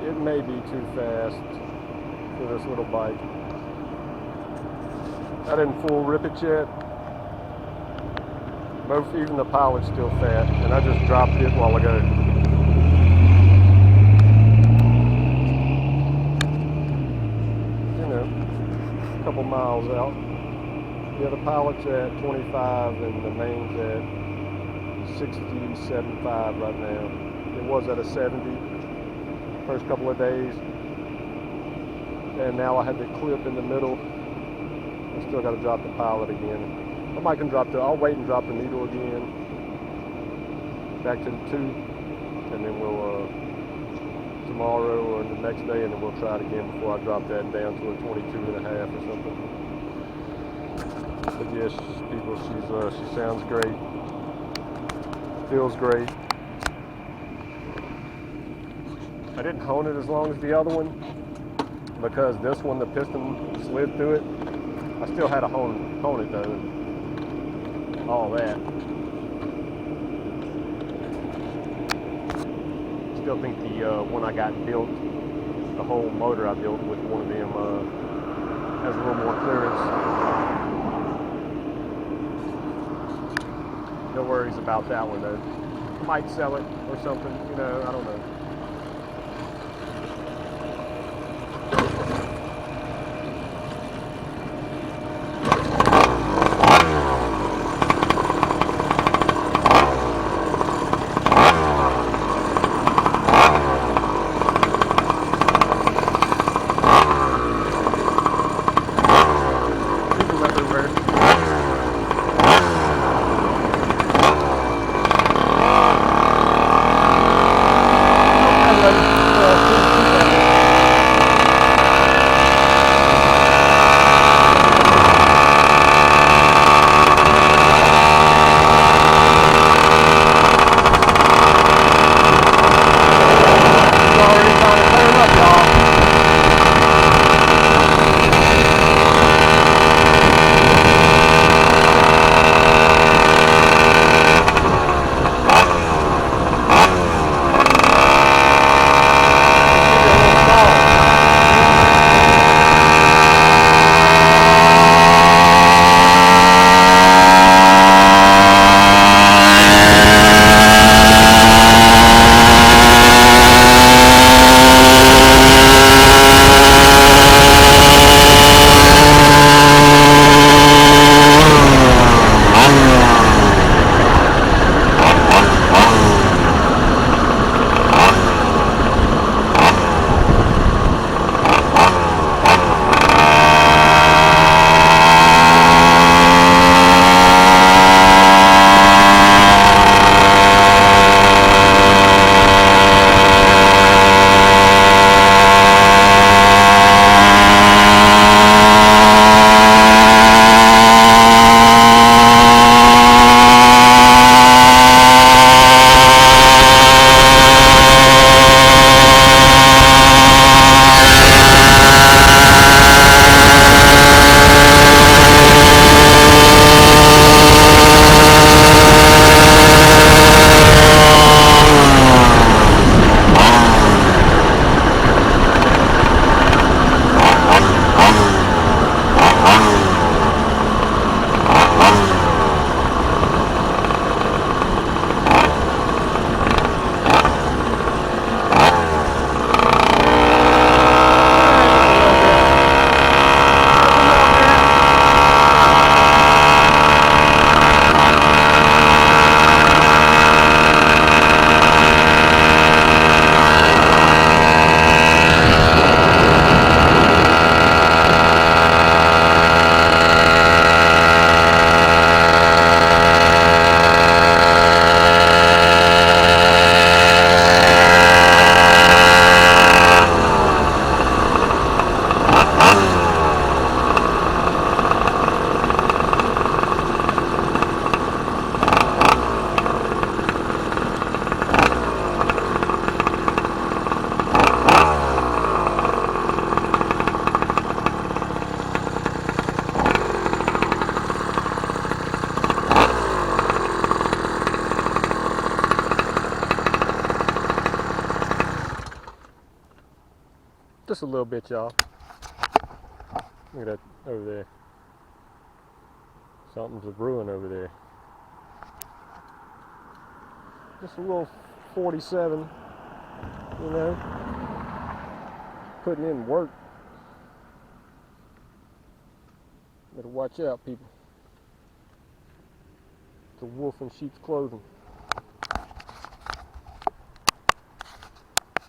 it may be too fast for this little bike. I didn't full rip it yet. Both, even the pilot's still fat, and I just dropped it a while ago. You know, a couple miles out. Yeah, the pilot's at 25 and the main's at 67.5 right now. It was at a 70 first couple of days, and now I had the clip in the middle. I still got to drop the pilot again. I might can drop the. I'll wait and drop the needle again back to the 2, and then we'll tomorrow or the next day, and then we'll try it again before I drop that down to a 22.5 or something. But yes, people, she sounds great, feels great. I didn't hone it as long as the other one because this one, the piston slid through it. I still had to hone it though. All that. Still think the one I got built, the whole motor I built with one of them has a little more clearance. No worries about that one though. Might sell it or something, you know, I don't know. Just a little bit, y'all. Look at that over there. Something's a brewing over there. Just a little 47, you know, putting in work. Better watch out, people. It's a wolf in sheep's clothing.